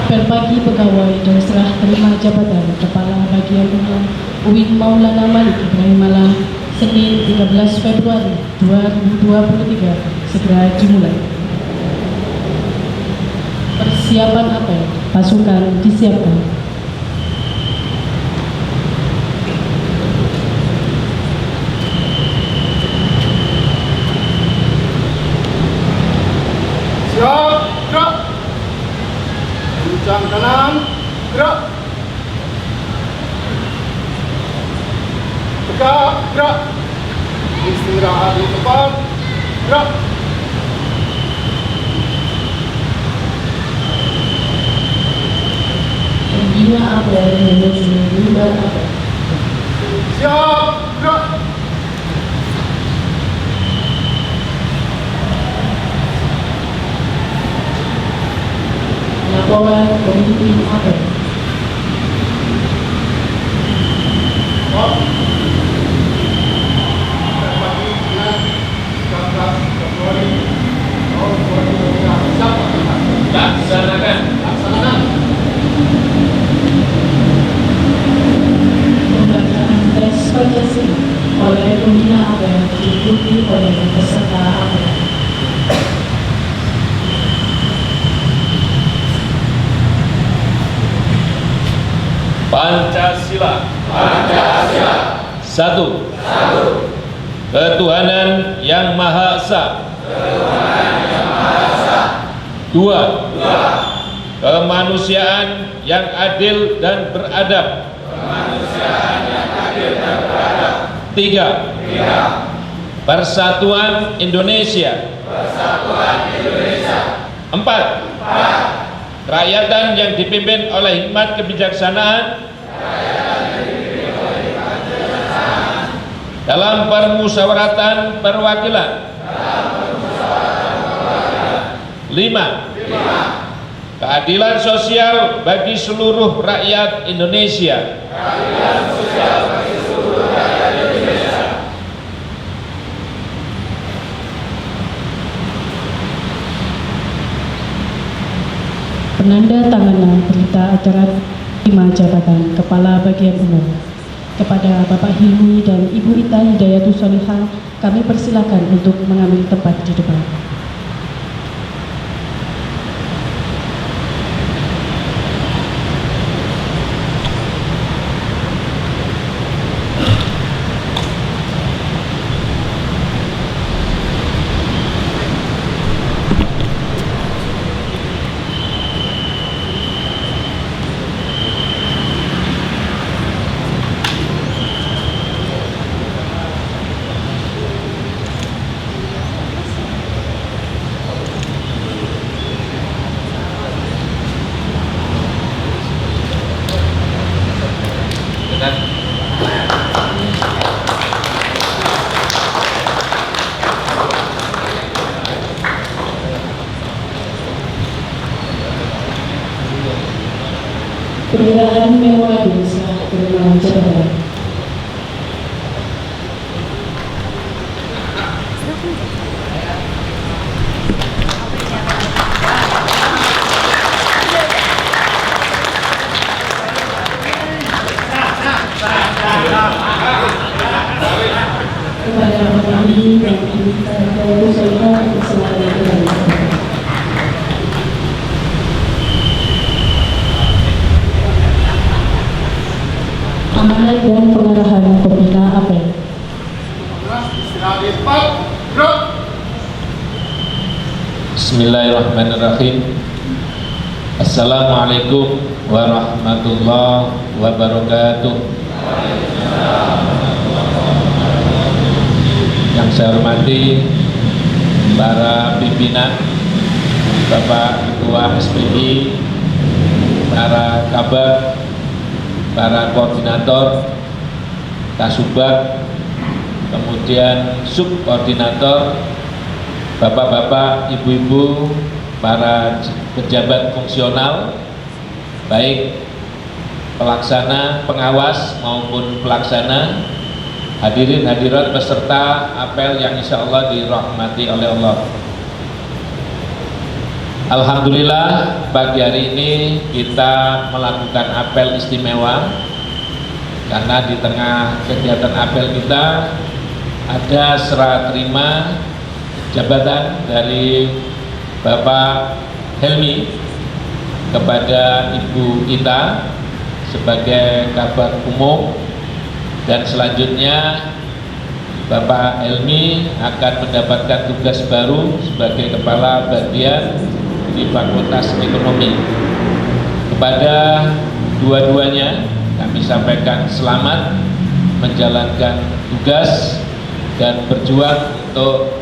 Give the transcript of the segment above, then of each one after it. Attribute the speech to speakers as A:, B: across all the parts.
A: Apel bagi pegawai dan serah terima jabatan Kepala Bagian Umum UIN Maulana Malik Ibrahim Malang, Senin 13 Februari 2023 segera dimulai. Persiapan apel, pasukan disiapkan.
B: Siap, gerak. Kencang kanan, gerak. Tegak, gerak. Istirahat di tempat, gerak.
A: Pembina apel menuju mimbar apel.
B: Siap, gerak.
A: Laporan pemimpin apel.
B: Stop. Pagi dengan 13 Februari tahun 2023. Siap,
C: Laksanakan.
B: laksanakan.
A: Pembacaan tes Pancasila oleh pembina apel diikuti oleh peserta apel.
C: Pancasila.
D: Pancasila.
C: Satu.
D: Satu.
C: Ketuhanan yang Maha Esa.
D: Ketuhanan yang Maha Esa.
C: Dua.
D: Dua.
C: Kemanusiaan yang adil dan beradab.
D: Kemanusiaan yang adil dan beradab.
C: Tiga.
D: Tiga.
C: Persatuan Indonesia.
D: Persatuan Indonesia.
C: Empat.
D: Empat.
C: Kerakyatan yang dipimpin oleh hikmat kebijaksanaan dalam permusyawaratan perwakilan. Lima.
D: Lima.
C: Keadilan sosial bagi seluruh rakyat Indonesia.
D: Keadilan sosial bagi seluruh rakyat Indonesia.
A: Penanda tanganan berita acara terima jabatan Kepala Bagian Umum kepada Bapak Hilmi dan Ibu Ita Hidayatus Solihah, kami persilakan untuk mengambil tempat di depan. Penyerahan memorandum serah terima jabatan. Kepada Bapak Hilmi dan Ibu Ita Hidayatus Solihah, persilakan kembali. Amanat dan pengarahan pembina apel.
B: Istirahat di tempat, gerak.
C: Bismillahirrahmanirrahim. Assalamualaikum warahmatullahi wabarakatuh. Yang saya hormati para pimpinan, Bapak Ketua SPI, para kabar, para koordinator, kasubag, kemudian subkoordinator, bapak-bapak, ibu-ibu, para pejabat fungsional, baik pelaksana, pengawas maupun pelaksana, hadirin hadirat peserta apel yang insya Allah dirahmati oleh Allah. Alhamdulillah pagi hari ini kita melakukan apel istimewa karena di tengah kegiatan apel kita ada serah terima jabatan dari Bapak Helmi kepada Ibu Ita sebagai kabar umum, dan selanjutnya Bapak Helmi akan mendapatkan tugas baru sebagai kepala bagian di Fakultas Ekonomi. Kepada dua-duanya kami sampaikan selamat menjalankan tugas dan berjuang untuk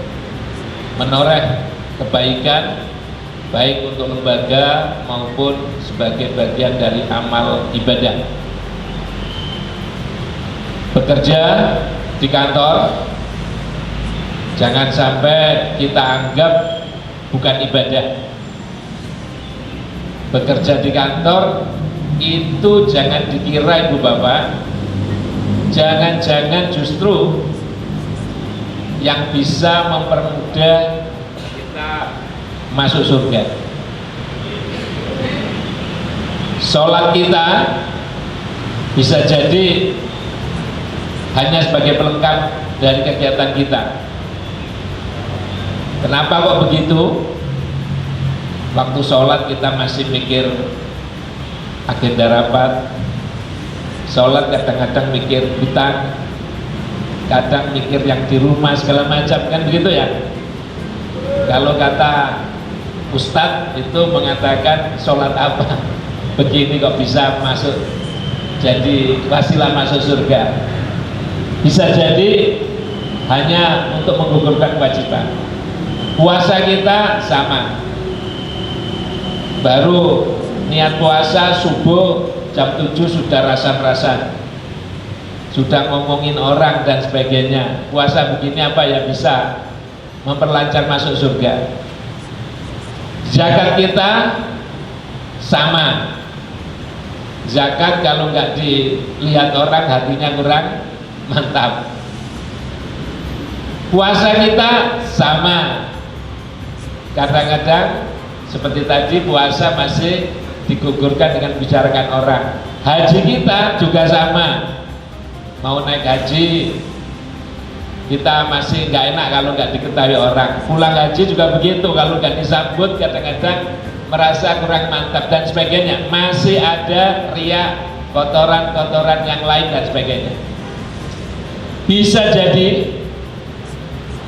C: menoreh kebaikan baik untuk lembaga maupun sebagai bagian dari amal ibadah. Bekerja di kantor jangan sampai kita anggap bukan ibadah. Bekerja di kantor itu jangan dikira Ibu Bapak, jangan-jangan justru yang bisa mempermudah kita masuk surga. Sholat kita bisa jadi hanya sebagai pelengkap dari kegiatan kita. Kenapa kok begitu? Waktu sholat kita masih mikir agenda rapat, sholat kadang-kadang mikir hutang, kadang mikir yang di rumah segala macam, kan begitu ya. Kalau kata Ustadz itu mengatakan sholat apa begini kok bisa masuk jadi wasilah masuk surga. Bisa jadi hanya untuk menggugurkan kewajiban. Puasa kita sama, baru niat puasa subuh jam 7 sudah rasan-rasan, sudah ngomongin orang dan sebagainya. Puasa begini apa ya bisa memperlancar masuk surga. Zakat kita sama, zakat kalau nggak dilihat orang hatinya kurang mantap. Puasa kita sama, kadang-kadang seperti tadi puasa masih digugurkan dengan bicarakan orang. Haji kita juga sama, mau naik haji kita masih nggak enak kalau nggak diketahui orang. Pulang haji juga begitu, kalau nggak disambut kadang-kadang merasa kurang mantap dan sebagainya. Masih ada riya, kotoran-kotoran yang lain dan sebagainya. Bisa jadi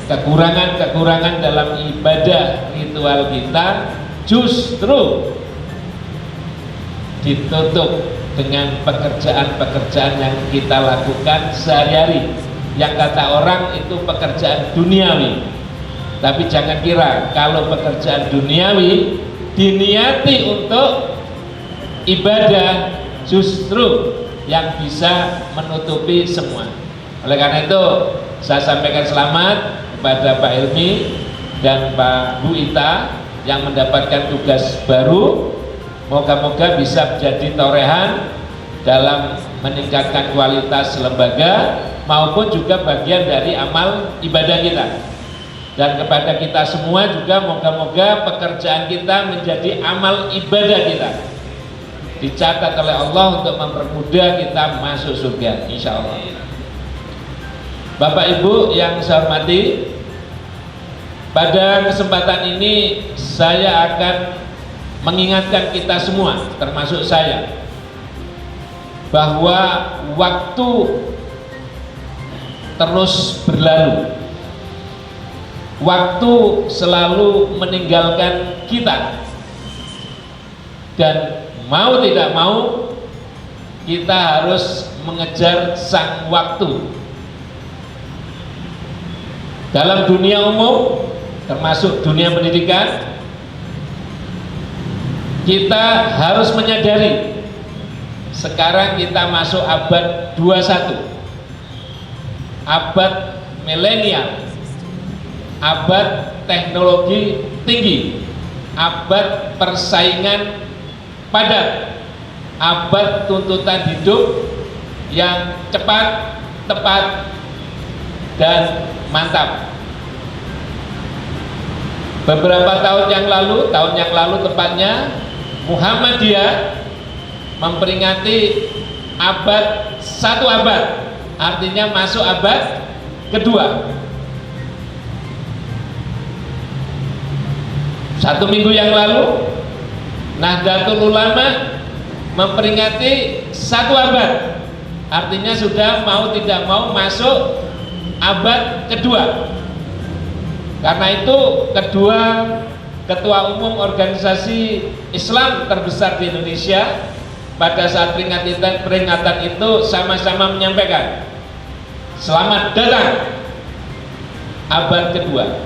C: kekurangan-kekurangan dalam ibadah ritual kita justru ditutup dengan pekerjaan-pekerjaan yang kita lakukan sehari-hari, yang kata orang itu pekerjaan duniawi. Tapi jangan kira kalau pekerjaan duniawi diniati untuk ibadah justru yang bisa menutupi semua. Oleh karena itu saya sampaikan selamat kepada Pak Helmi dan Pak Bu Ita yang mendapatkan tugas baru. Moga-moga bisa menjadi torehan dalam meningkatkan kualitas lembaga maupun juga bagian dari amal ibadah kita. Dan kepada kita semua juga moga-moga pekerjaan kita menjadi amal ibadah kita, dicatat oleh Allah untuk mempermudah kita masuk surga insya Allah. Bapak Ibu yang saya hormati, pada kesempatan ini saya akan mengingatkan kita semua, termasuk saya, bahwa waktu terus berlalu, waktu selalu meninggalkan kita, dan mau tidak mau kita harus mengejar sang waktu. Dalam dunia umum termasuk dunia pendidikan, kita harus menyadari sekarang kita masuk abad 21, abad milenial, abad teknologi tinggi, abad persaingan padat, abad tuntutan hidup yang cepat, tepat, dan mantap. Beberapa tahun yang lalu tepatnya, Muhammadiyah memperingati satu abad, artinya masuk abad kedua. 1 minggu yang lalu, Nahdlatul Ulama memperingati 1 abad, artinya sudah mau tidak mau masuk abad kedua. Karena itu kedua ketua umum organisasi Islam terbesar di Indonesia pada saat peringatan itu sama-sama menyampaikan selamat datang abad kedua.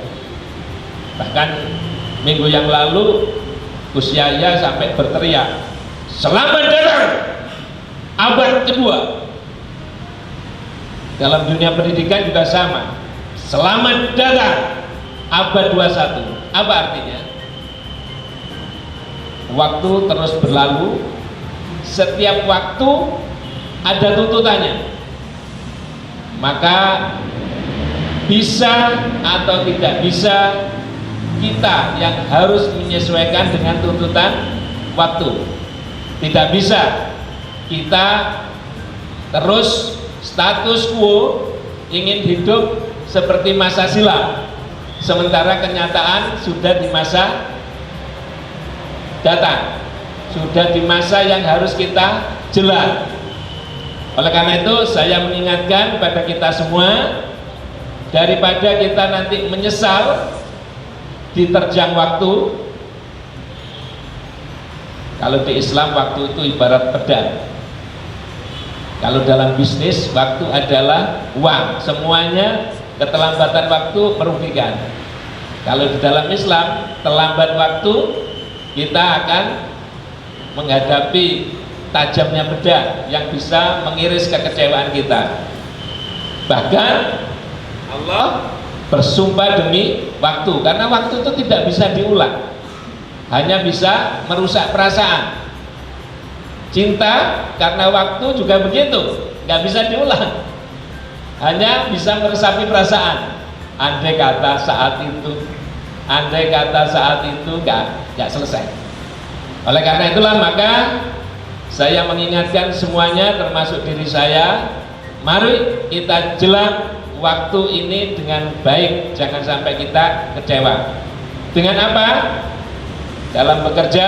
C: Bahkan minggu yang lalu Gus Yahya sampai berteriak selamat datang abad kedua. Dalam dunia pendidikan juga sama, selamat datang abad 21. Apa artinya? Waktu terus berlalu, setiap waktu ada tuntutannya. Maka bisa atau tidak bisa, kita yang harus menyesuaikan dengan tuntutan waktu. Tidak bisa kita terus status quo ingin hidup seperti masa silam, sementara kenyataan sudah di masa datang, sudah di masa yang harus kita jelas. Oleh karena itu saya mengingatkan pada kita semua, daripada kita nanti menyesal diterjang waktu. Kalau di Islam waktu itu ibarat pedang. Kalau dalam bisnis waktu adalah uang, semuanya keterlambatan waktu merugikan. Kalau di dalam Islam terlambat waktu, kita akan menghadapi tajamnya pedang yang bisa mengiris kekecewaan kita. Bahkan Allah bersumpah demi waktu, karena waktu itu tidak bisa diulang, hanya bisa merusak perasaan. Cinta karena waktu juga begitu, nggak bisa diulang, hanya bisa meresapi perasaan. Andai kata saat itu nggak selesai. Oleh karena itulah maka saya mengingatkan semuanya, termasuk diri saya, mari kita jelang waktu ini dengan baik, jangan sampai kita kecewa. Dengan apa? Dalam bekerja,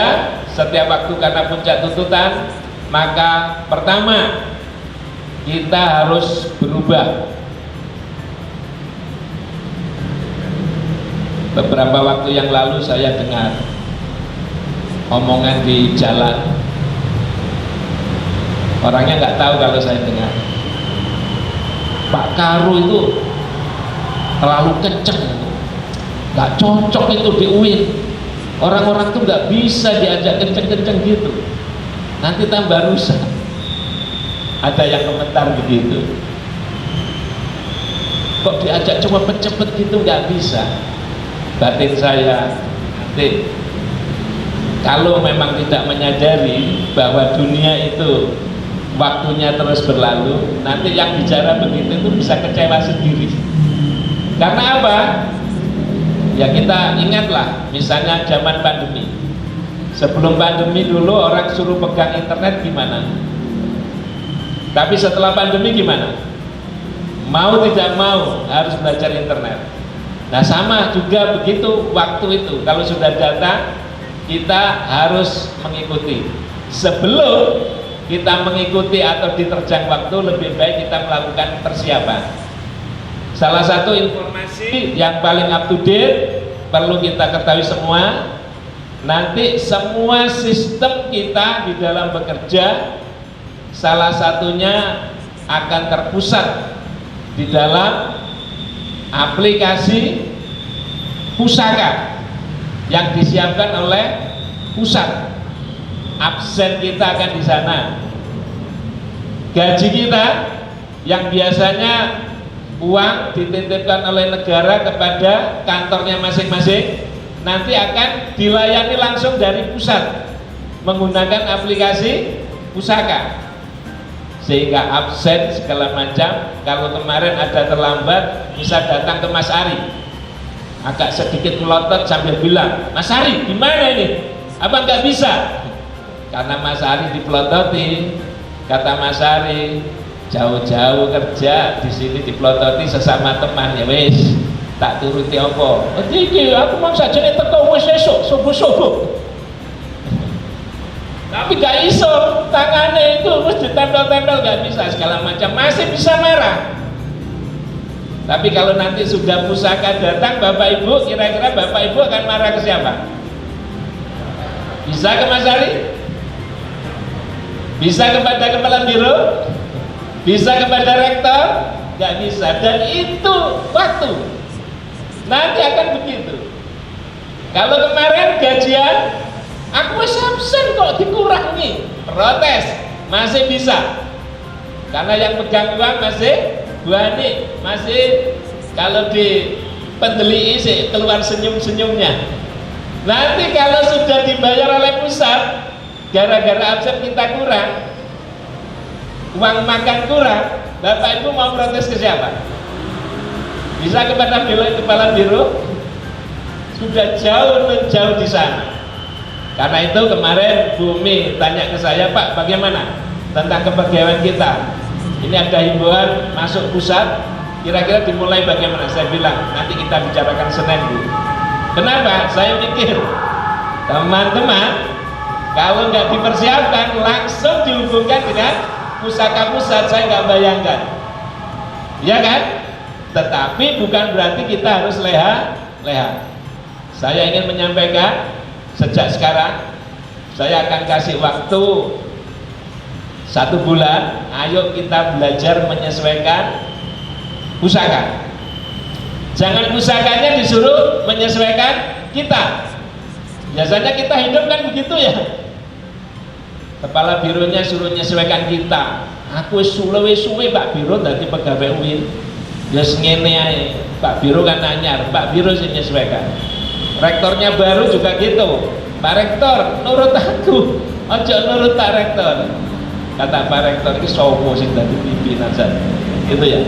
C: setiap waktu karena puncak tuntutan, maka pertama kita harus berubah. Beberapa waktu yang lalu saya dengar omongan di jalan, orangnya nggak tahu kalau saya dengar, Pak Karu itu terlalu kenceng, nggak cocok itu di UIN. Orang-orang tuh nggak bisa diajak kenceng-kenceng gitu, nanti tambah rusak. Ada yang komentar begitu. Kok diajak cuma cepet gitu, nggak bisa. Batin saya, nanti kalau memang tidak menyadari bahwa dunia itu waktunya terus berlalu, nanti yang bicara begitu itu bisa kecewa sendiri. Karena apa? Ya kita ingatlah, misalnya zaman pandemi. Sebelum pandemi dulu orang suruh pegang internet gimana? Tapi setelah pandemi gimana? Mau tidak mau harus belajar internet. Nah sama juga begitu waktu itu, kalau sudah datang kita harus mengikuti. Sebelum kita mengikuti atau diterjang waktu, lebih baik kita melakukan persiapan. Salah satu informasi yang paling up to date perlu kita ketahui semua, nanti semua sistem kita di dalam bekerja salah satunya akan terpusat di dalam aplikasi pusaka yang disiapkan oleh pusat. Absen kita akan di sana. Gaji kita yang biasanya uang dititipkan oleh negara kepada kantornya masing-masing, nanti akan dilayani langsung dari pusat menggunakan aplikasi pusaka. Sehingga absen segala macam, kalau kemarin ada terlambat bisa datang ke Mas Ari. agak sedikit melotot sambil bilang, Mas Ari gimana ini? Apa nggak bisa? Karena Mas Ari dipelototi. Kata Mas Ari, jauh-jauh kerja di sini dipelototi sesama teman, ya wis tak turuti apa. Iki aku mau saja nih teko wis esuk subuh-subuh. Tapi gak iso, tangannya itu terus ditempel-tempel, gak bisa segala macam, masih bisa marah. Tapi kalau nanti sudah pusaka datang Bapak Ibu, kira-kira Bapak Ibu akan marah ke siapa? Bisa ke Mas Ari? Bisa kepada kepala biro? Bisa kepada rektor? Gak bisa. Dan itu waktu nanti akan begitu. Kalau kemarin gajian aku absen kok dikurangi, protes, masih bisa. Karena yang pegang uang masih Buani, masih kalau di pendeli sih keluar senyum-senyumnya. Nanti kalau sudah dibayar oleh pusat, gara-gara absen kita kurang, uang makan kurang, Bapak Ibu mau protes ke siapa? Bisa kepada kepala biro? Sudah jauh di sana. Karena itu kemarin Bumi tanya ke saya, Pak, bagaimana tentang kepegawaian kita? Ini ada himbauan masuk pusat, kira-kira dimulai bagaimana? Saya bilang, nanti kita bicarakan Senin, Bu. Kenapa? Saya mikir, teman-teman, kalau nggak dipersiapkan, langsung dihubungkan dengan pusaka pusat, saya nggak bayangkan. Ya kan? Tetapi bukan berarti kita harus leha. Saya ingin menyampaikan, sejak sekarang saya akan kasih waktu 1 bulan, ayo kita belajar menyesuaikan pusaka. Jangan pusakanya disuruh menyesuaikan kita. Biasanya kita hidup kan begitu ya. Kepala bironya suruh menyesuaikan kita. Aku suwe-suwe Pak Biro dadi pegawai UIN. Ya ngene ae. Pak Biro kan anyar, Pak Biro sing menyesuaikan. Rektornya baru juga gitu. Pak Rektor, nurut aku, ojo nurut Pak Rektor. Kata Pak Rektor ini sopo sing dadi pimpinan saja. Gitu ya.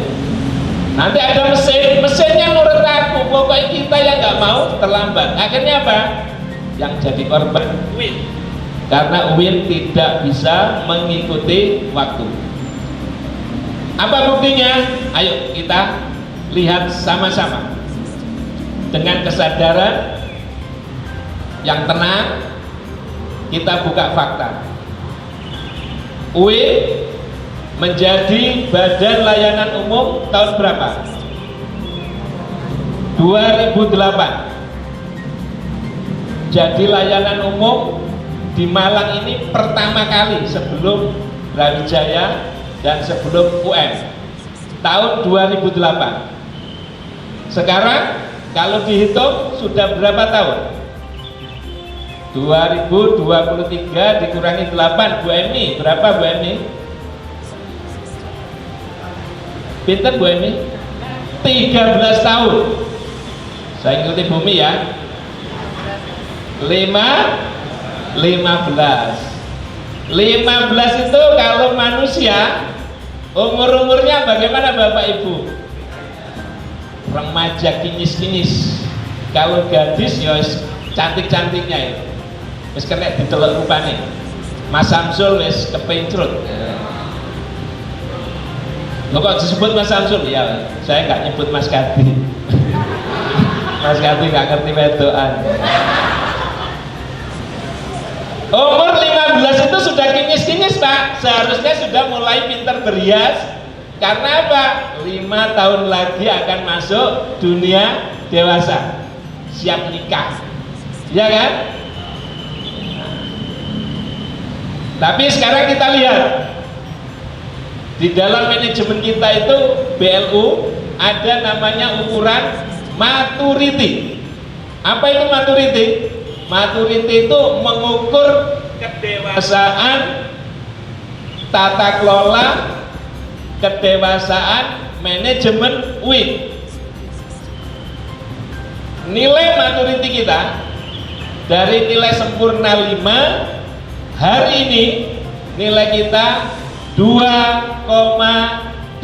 C: Nanti ada mesinnya nurut aku. Pokoknya kita yang nggak mau terlambat. Akhirnya apa? Yang jadi korban UIN. Karena UIN tidak bisa mengikuti waktu. Apa buktinya? Ayo kita lihat sama-sama. Dengan kesadaran yang tenang, kita buka fakta. UIN menjadi Badan Layanan Umum tahun berapa? 2008. Jadi layanan umum di Malang ini pertama kali sebelum Brawijaya dan sebelum UM tahun 2008. Sekarang kalau dihitung sudah berapa tahun? 2023 dikurangi 8, Bu Emi, berapa Bu Emi? Pinter Bu Emi? 13 tahun. Saya ikuti Bumi ya. 15 itu kalau manusia umur-umurnya bagaimana Bapak Ibu? Remaja kinyis-kinyis. Kalau gadis ya cantik-cantiknya itu. Wis kena ditelok rupane. Mas Samsul wis kepencrut. Loh kok disebut Mas Samsul? Ya, saya nggak nyebut Mas Kadi. Mas Kadi nggak ngerti wedokan. Umur 15 itu sudah kinyis-kinyis Pak. Seharusnya sudah mulai pintar berhias. Karena apa? 5 tahun lagi akan masuk dunia dewasa. Siap nikah. Ya kan? Tapi sekarang kita lihat di dalam manajemen kita itu BLU ada namanya ukuran maturity. Apa itu maturity? Maturity itu mengukur kedewasaan tata kelola, kedewasaan manajemen UIN. Nilai maturity kita dari nilai sempurna 5, hari ini nilai kita 2,2.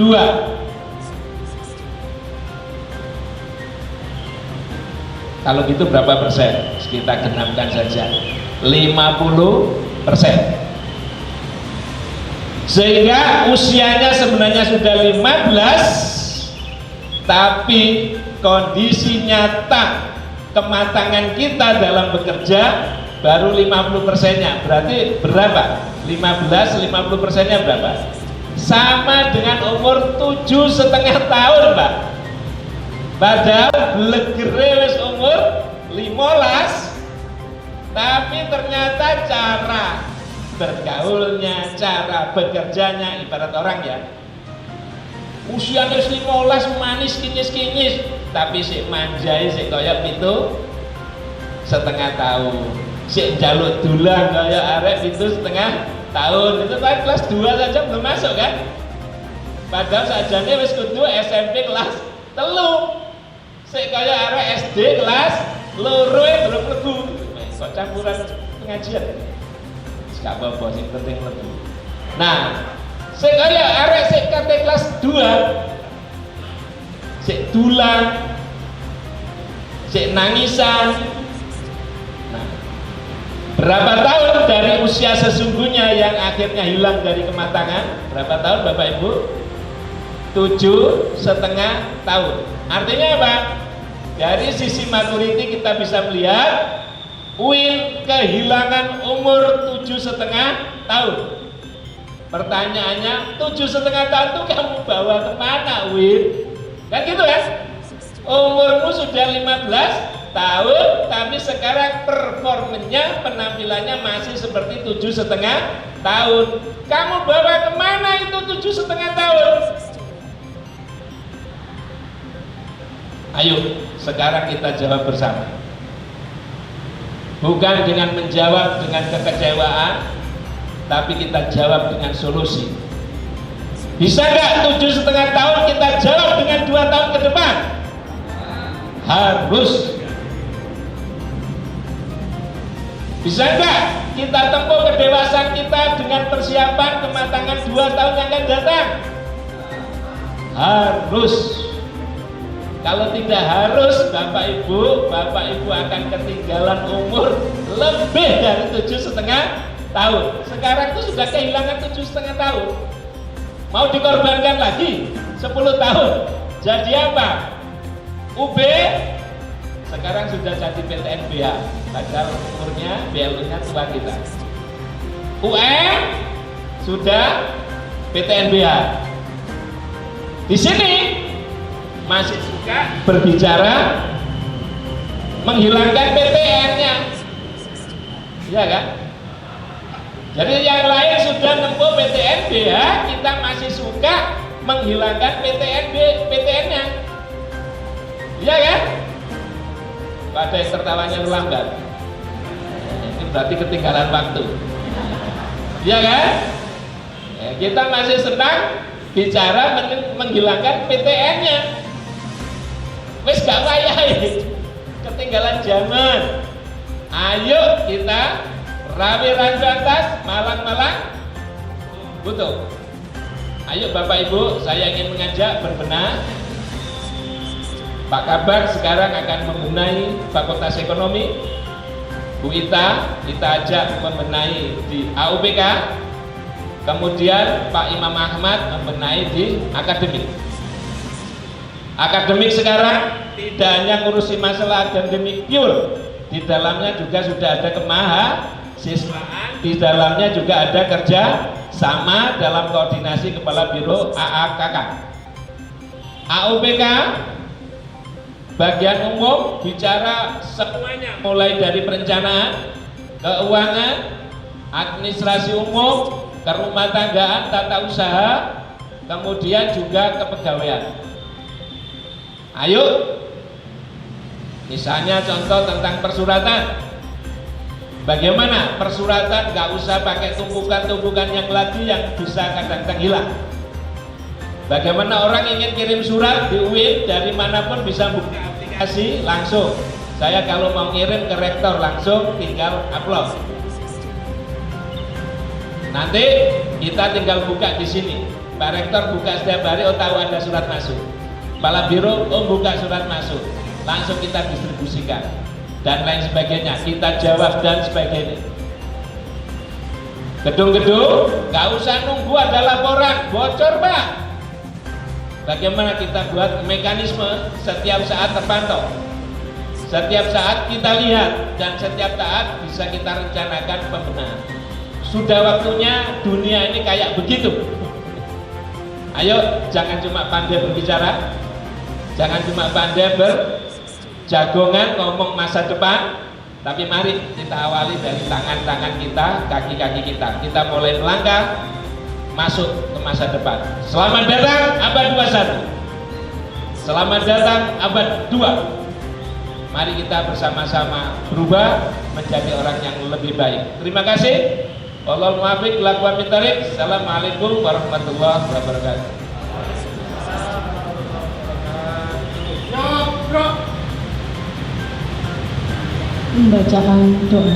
C: Kalau gitu berapa persen? Kita genapkan saja 50%. Sehingga usianya sebenarnya sudah 15, tapi kondisi nyata kematangan kita dalam bekerja baru 50%-nya. Berarti berapa? 50%-nya berapa? Sama dengan umur 7,5 tahun, Pak. Padahal belegere wis umur 15, tapi ternyata cara bergaulnya, cara bekerjanya, ibarat orang ya, usianya 15 manis kinyis-kinyis, tapi si manjai si koyok itu 1,5 tahun, si jaluk dulang koyok arek itu 1,5 tahun. Itu kan kelas 2 saja belum masuk kan, padahal sajane wis kudu SMP kelas 3, si koyok arek SD kelas 2 belum lebu, kok campuran pengajian. Gak apa-apa, sing penting lebu. Nah, sik kaya arek sik kate kelas 2, sik dulang, sik nangisan. Nah, berapa tahun dari usia sesungguhnya yang akhirnya hilang dari kematangan? Berapa tahun Bapak Ibu? 7,5 tahun. Artinya apa? Dari sisi maturity kita bisa melihat Win kehilangan umur 7,5 tahun. Pertanyaannya, 7,5 tahun itu kamu bawa kemana, Win? Kan gitu kan? Umurmu sudah 15 tahun, tapi sekarang performanya, penampilannya masih seperti 7,5 tahun. Kamu bawa kemana itu 7,5 tahun? Ayo, sekarang kita jawab bersama. Bukan dengan menjawab dengan kekecewaan, tapi kita jawab dengan solusi. Bisa nggak 7,5 tahun kita jawab dengan 2 tahun ke depan? Harus. Bisa nggak kita tempuh kedewasaan kita dengan persiapan kematangan 2 tahun yang akan datang? Harus. Kalau tidak harus, Bapak Ibu akan ketinggalan umur lebih dari 7,5 tahun. Sekarang itu sudah kehilangan 7,5 tahun. Mau dikorbankan lagi 10 tahun. Jadi apa? UB sekarang sudah jadi PTNBH, padahal umurnya BLU-nya tua kita. UM sudah PTNBH. Di sini masih suka berbicara menghilangkan PTN-nya, ya kan? Jadi yang lain sudah nempuh PTNBH, kita masih suka menghilangkan PTN-nya, ya kan? Pada yang tertawanya lambat, ini berarti ketinggalan waktu, ya kan? Ya, kita masih senang bicara menghilangkan PTN-nya. Wes gak wayahe, ketinggalan zaman. Ayo kita rawi rancu atas, malang-malang butuh. Ayo Bapak Ibu, saya ingin mengajak berbenah. Pak Kabar sekarang akan membenahi Fakultas Ekonomi. Bu Ita, kita ajak membenahi di AUPK. Kemudian Pak Imam Ahmad membenahi di akademik. Akademik sekarang tidak hanya ngurusi masalah akademik pure, di dalamnya juga sudah ada kemahasiswaan, di dalamnya juga ada kerja sama dalam koordinasi Kepala Biro AAKK. AUPK bagian umum bicara semuanya, mulai dari perencanaan, keuangan, administrasi umum, kerumah tanggaan, tata usaha, kemudian juga kepegawaian. Ayo, misalnya contoh tentang persuratan. Bagaimana persuratan nggak usah pakai tumpukan-tumpukan yang lagi yang bisa kadang-kadang hilang. Bagaimana orang ingin kirim surat di UIN dari manapun bisa buka aplikasi langsung. Saya kalau mau ngirim ke rektor langsung tinggal upload. Nanti kita tinggal buka di sini. Pak Rektor buka setiap hari, oh tahu ada surat masuk. Kepala Biro, oh buka surat masuk. langsung kita distribusikan dan lain sebagainya, kita jawab dan sebagainya. Gedung-gedung nggak usah nunggu ada laporan bocor Pak. Bagaimana kita buat mekanisme setiap saat terpantau, setiap saat kita lihat, dan setiap saat bisa kita rencanakan pembenahan. Sudah waktunya dunia ini kayak begitu. Ayo, jangan cuma pandai berbicara, jangan cuma pandai berjagongan ngomong masa depan, tapi mari kita awali dari tangan-tangan kita, kaki-kaki kita. Kita mulai melangkah masuk ke masa depan. Selamat datang abad 21. Selamat datang abad 2. Mari kita bersama-sama berubah menjadi orang yang lebih baik. Terima kasih. Wallahul muwaffiq ila aqwamit thoriq. Assalamualaikum warahmatullahi wabarakatuh.
A: Membacakan doa.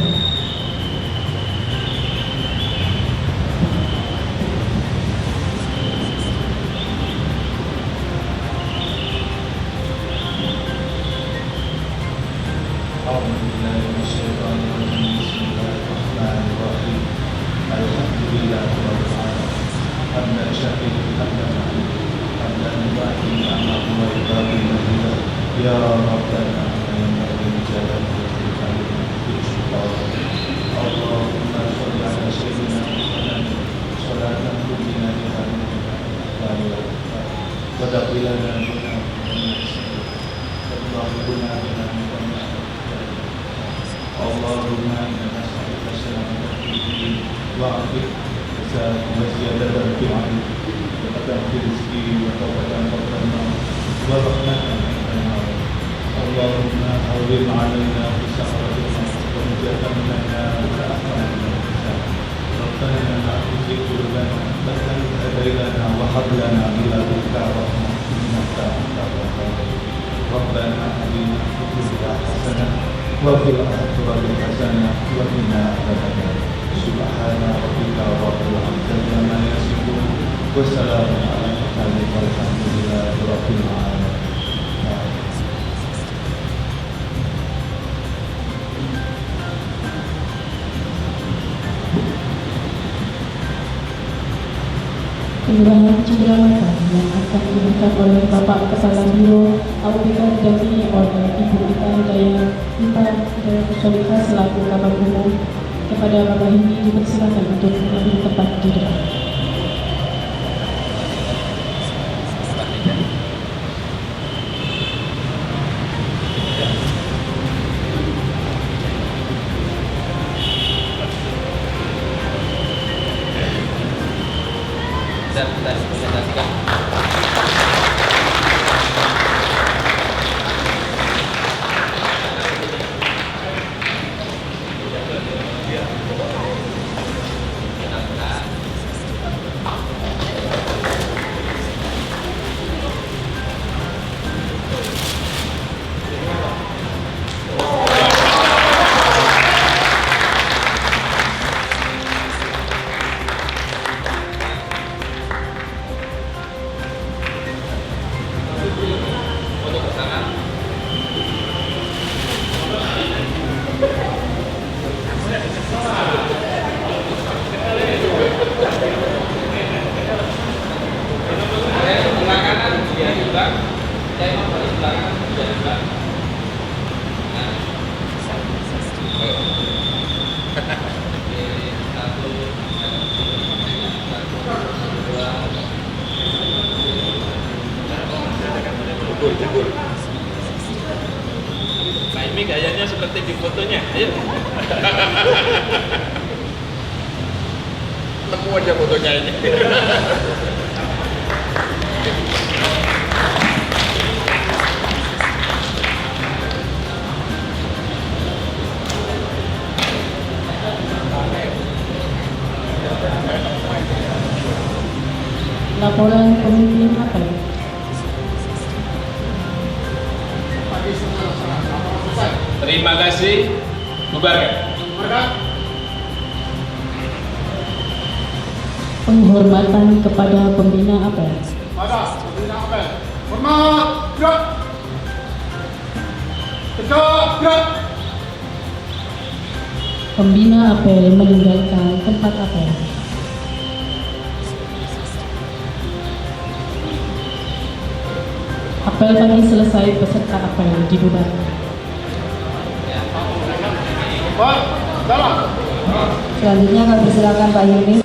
A: Kelurahan Cendramata yang akan diberikan oleh Bapak Kepala Biro Auditor didampingi oleh Ibu Ita Hidayah Kusolika selaku Kabag Umum. Kepada Bapak ini dipersilakan untuk mengambil tempat di depan.
C: Nah ini gayanya seperti di fotonya, ayo.
B: Temu aja fotonya ini.
A: Laporan pemimpin apa?
C: Terima kasih. Bubarkan.
A: Penghormatan kepada pembina apel.
B: Pada pembina apel. Hormat, gerak. Tegak, gerak.
A: Pembina apel meninggalkan tempat apel. Apel pagi selesai, peserta apel dibubarkan.
B: Baik, jalan.
E: Selanjutnya kami persilakan Pak Yuni.